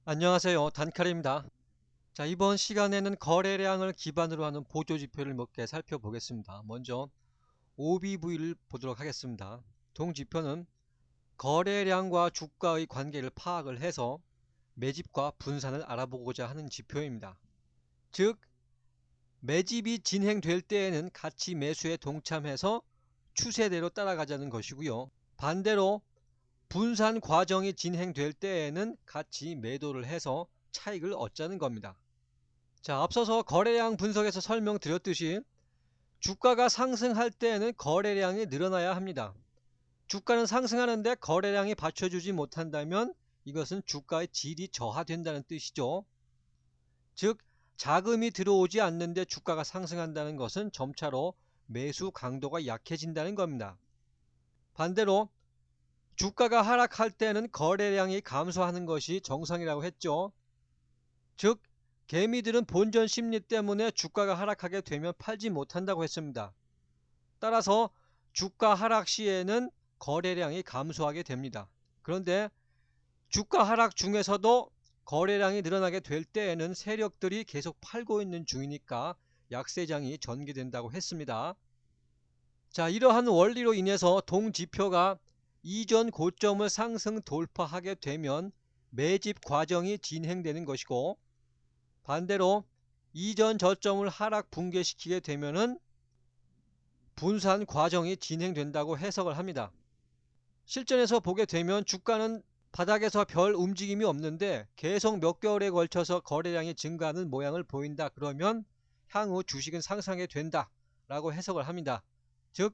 안녕하세요. 단칼입니다. 자, 이번 시간에는 거래량을 기반으로 하는 보조지표를 몇 개 살펴보겠습니다. 먼저 OBV를 보도록 하겠습니다. 동지표는 거래량과 주가의 관계를 파악을 해서 매집과 분산을 알아보고자 하는 지표입니다. 즉, 매집이 진행될 때에는 같이 매수에 동참해서 추세대로 따라가자는 것이고요. 반대로 분산 과정이 진행될 때에는 같이 매도를 해서 차익을 얻자는 겁니다. 자, 앞서서 거래량 분석에서 설명드렸듯이 주가가 상승할 때에는 거래량이 늘어나야 합니다. 주가는 상승하는데 거래량이 받쳐주지 못한다면 이것은 주가의 질이 저하된다는 뜻이죠. 즉, 자금이 들어오지 않는데 주가가 상승한다는 것은 점차로 매수 강도가 약해진다는 겁니다. 반대로 주가가 하락할 때는 거래량이 감소하는 것이 정상이라고 했죠. 즉, 개미들은 본전 심리 때문에 주가가 하락하게 되면 팔지 못한다고 했습니다. 따라서 주가 하락 시에는 거래량이 감소하게 됩니다. 그런데 주가 하락 중에서도 거래량이 늘어나게 될 때에는 세력들이 계속 팔고 있는 중이니까 약세장이 전개된다고 했습니다. 자, 이러한 원리로 인해서 동지표가 이전 고점을 상승 돌파하게 되면 매집 과정이 진행되는 것이고, 반대로 이전 저점을 하락 붕괴시키게 되면은 분산 과정이 진행된다고 해석을 합니다. 실전에서 보게 되면 주가는 바닥에서 별 움직임이 없는데 계속 몇 개월에 걸쳐서 거래량이 증가하는 모양을 보인다. 그러면 향후 주식은 상승하게 된다 라고 해석을 합니다. 즉,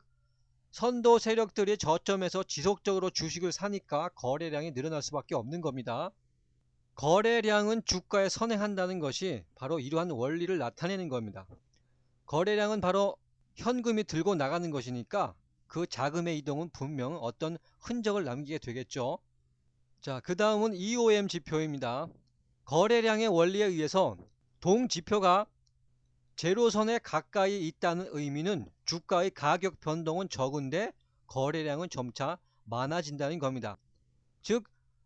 선도 세력들이 저점에서 지속적으로 주식을 사니까 거래량이 늘어날 수밖에 없는 겁니다. 거래량은 주가에 선행한다는 것이 바로 이러한 원리를 나타내는 겁니다. 거래량은 바로 현금이 들고 나가는 것이니까 그 자금의 이동은 분명 어떤 흔적을 남기게 되겠죠. 자, 그 다음은 EOM 지표입니다. 거래량의 원리에 의해서 동지표가 제로선에 가까이 있다는 의미는 주가의 가격 변동은 적은데 거래량은 점차 많아진다는 겁니다. 즉,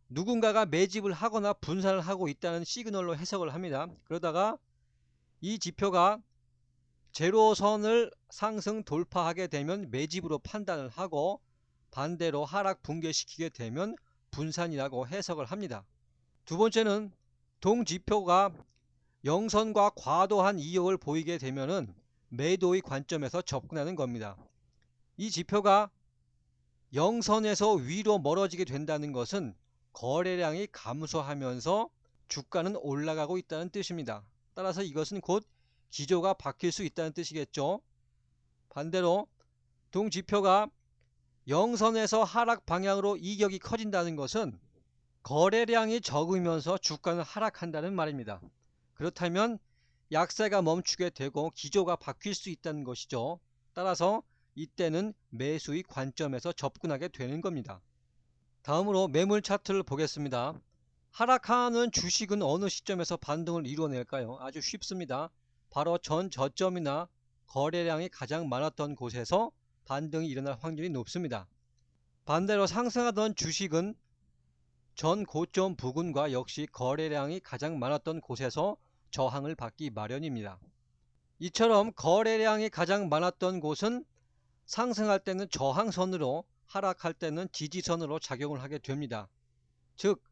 누군가가 매집을 하거나 분산을 하고 있다는 시그널로 해석을 합니다. 그러다가 이 지표가 제로선을 상승 돌파하게 되면 매집으로 판단을 하고 반대로 하락 붕괴시키게 되면 분산이라고 해석을 합니다. 두 번째는 동지표가 영선과 과도한 이익을 보이게 되면은 매도의 관점에서 접근하는 겁니다. 이 지표가 영선에서 위로 멀어지게 된다는 것은 거래량이 감소하면서 주가는 올라가고 있다는 뜻입니다. 따라서 이것은 곧 기조가 바뀔 수 있다는 뜻이겠죠. 반대로 동지표가 영선에서 하락 방향으로 이격이 커진다는 것은 거래량이 적으면서 주가는 하락한다는 말입니다. 그렇다면 약세가 멈추게 되고 기조가 바뀔 수 있다는 것이죠. 따라서 이때는 매수의 관점에서 접근하게 되는 겁니다. 다음으로 매물 차트를 보겠습니다. 하락하는 주식은 어느 시점에서 반등을 이루어낼까요? 아주 쉽습니다. 바로 전 저점이나 거래량이 가장 많았던 곳에서 반등이 일어날 확률이 높습니다. 반대로 상승하던 주식은 전 고점 부근과 역시 거래량이 가장 많았던 곳에서 저항을 받기 마련입니다. 이처럼 거래량이 가장 많았던 곳은 상승할 때는 저항선으로, 하락할 때는 지지선으로 작용을 하게 됩니다. 즉,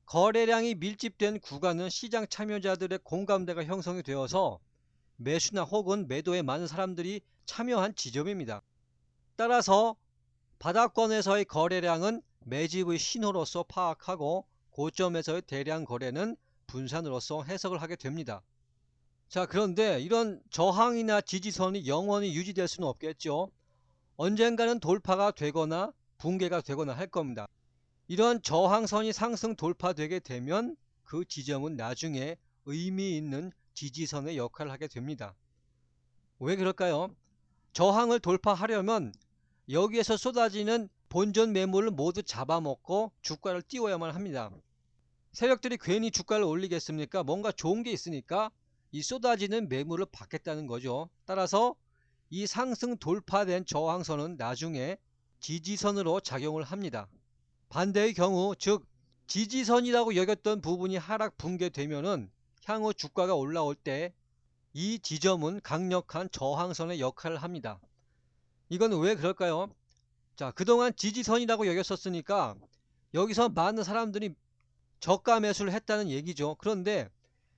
거래량이 밀집된 구간은 시장 참여자들의 공감대가 형성이 되어서 매수나 혹은 매도에 많은 사람들이 참여한 지점입니다. 따라서 바닥권에서의 거래량은 매집의 신호로서 파악하고 고점에서의 대량 거래는 분산으로서 해석을 하게 됩니다. 자, 그런데 이런 저항이나 지지선이 영원히 유지될 수는 없겠죠. 언젠가는 돌파가 되거나 붕괴가 되거나 할 겁니다. 이런 저항선이 상승 돌파되게 되면 그 지점은 나중에 의미 있는 지지선의 역할을 하게 됩니다. 왜 그럴까요? 저항을 돌파하려면 여기에서 쏟아지는 본전 매물을 모두 잡아먹고 주가를 띄워야만 합니다. 세력들이 괜히 주가를 올리겠습니까? 뭔가 좋은 게 있으니까 이 쏟아지는 매물을 받겠다는 거죠. 따라서 이 상승 돌파된 저항선은 나중에 지지선으로 작용을 합니다. 반대의 경우, 즉 지지선이라고 여겼던 부분이 하락 붕괴되면은 향후 주가가 올라올 때 이 지점은 강력한 저항선의 역할을 합니다. 이건 왜 그럴까요? 자, 그동안 지지선이라고 여겼었으니까 여기서 많은 사람들이 저가 매수를 했다는 얘기죠. 그런데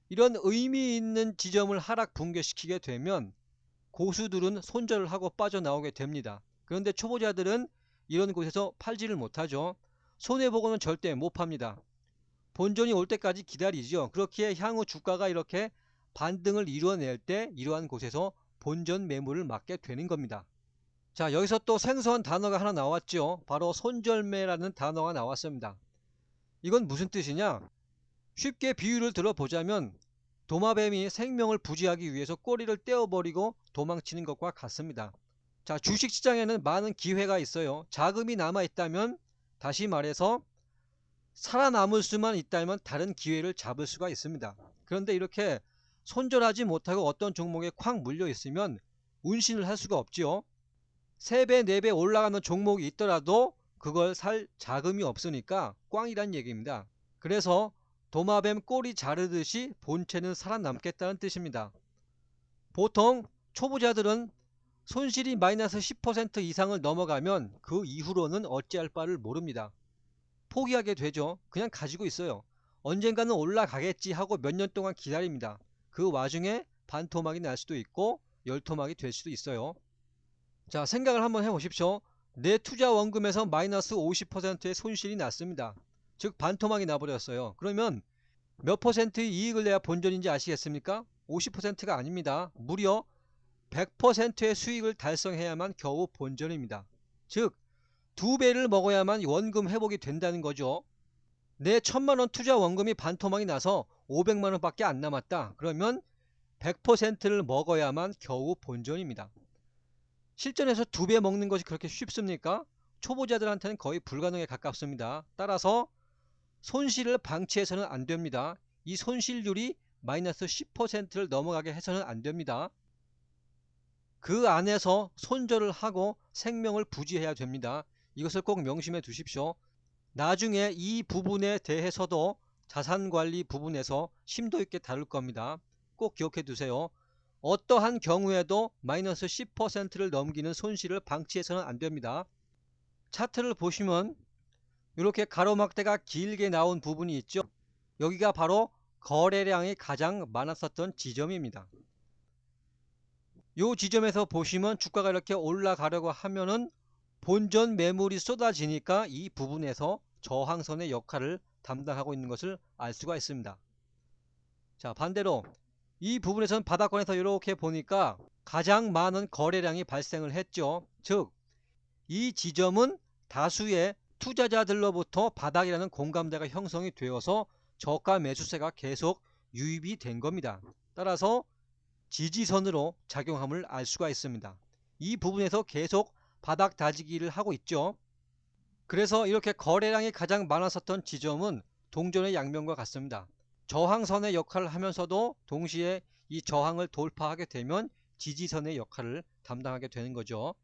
이런 의미 있는 지점을 하락 붕괴시키게 되면 고수들은 손절을 하고 빠져나오게 됩니다. 그런데 초보자들은 이런 곳에서 팔지를 못하죠. 손해보고는 절대 못 팝니다. 본전이 올 때까지 기다리죠. 그렇기에 향후 주가가 이렇게 반등을 이루어낼 때 이러한 곳에서 본전 매물을 맞게 되는 겁니다. 자, 여기서 또 생소한 단어가 하나 나왔죠. 바로 손절매라는 단어가 나왔습니다. 이건 무슨 뜻이냐? 쉽게 비유를 들어보자면 도마뱀이 생명을 부지하기 위해서 꼬리를 떼어버리고 도망치는 것과 같습니다. 자, 주식시장에는 많은 기회가 있어요. 자금이 남아있다면, 다시 말해서 살아남을 수만 있다면 다른 기회를 잡을 수가 있습니다. 그런데 이렇게 손절하지 못하고 어떤 종목에 콱 물려 있으면 운신을 할 수가 없지요. 3배, 4배 올라가는 종목이 있더라도 그걸 살 자금이 없으니까 꽝이란 얘기입니다. 그래서 도마뱀 꼬리 자르듯이 본체는 살아남겠다는 뜻입니다. 보통 초보자들은 손실이 마이너스 10% 이상을 넘어가면 그 이후로는 어찌할 바를 모릅니다. 포기하게 되죠. 그냥 가지고 있어요. 언젠가는 올라가겠지 하고 몇 년 동안 기다립니다. 그 와중에 반토막이 날 수도 있고 열토막이 될 수도 있어요. 자, 생각을 한번 해보십시오. 내 투자 원금에서 마이너스 50%의 손실이 났습니다. 즉 반토막이 나버렸어요. 그러면 몇 퍼센트의 이익을 내야 본전인지 아시겠습니까? 50%가 아닙니다. 무려 100%의 수익을 달성해야만 겨우 본전입니다. 즉 2배를 먹어야만 원금 회복이 된다는 거죠. 내 1000만원 투자 원금이 반토막이 나서 500만원 밖에 안 남았다. 그러면 100%를 먹어야만 겨우 본전입니다. 실전에서 2배 먹는 것이 그렇게 쉽습니까? 초보자들한테는 거의 불가능에 가깝습니다. 따라서 손실을 방치해서는 안 됩니다. 이 손실률이 마이너스 10%를 넘어가게 해서는 안 됩니다. 그 안에서 손절을 하고 생명을 부지해야 됩니다. 이것을 꼭 명심해 두십시오. 나중에 이 부분에 대해서도 자산관리 부분에서 심도 있게 다룰 겁니다. 꼭 기억해 두세요. 어떠한 경우에도 마이너스 10%를 넘기는 손실을 방치해서는 안 됩니다. 차트를 보시면 이렇게 가로막대가 길게 나온 부분이 있죠. 여기가 바로 거래량이 가장 많았었던 지점입니다. 이 지점에서 보시면 주가가 이렇게 올라가려고 하면은 본전 매물이 쏟아지니까 이 부분에서 저항선의 역할을 담당하고 있는 것을 알 수가 있습니다. 자, 반대로 이 부분에서는 바닥권에서 이렇게 보니까 가장 많은 거래량이 발생을 했죠. 즉, 이 지점은 다수의 투자자들로부터 바닥이라는 공감대가 형성이 되어서 저가 매수세가 계속 유입이 된 겁니다. 따라서 지지선으로 작용함을 알 수가 있습니다. 이 부분에서 계속 바닥 다지기를 하고 있죠. 그래서 이렇게 거래량이 가장 많았었던 지점은 동전의 양면과 같습니다. 저항선의 역할을 하면서도 동시에 이 저항을 돌파하게 되면 지지선의 역할을 담당하게 되는 거죠.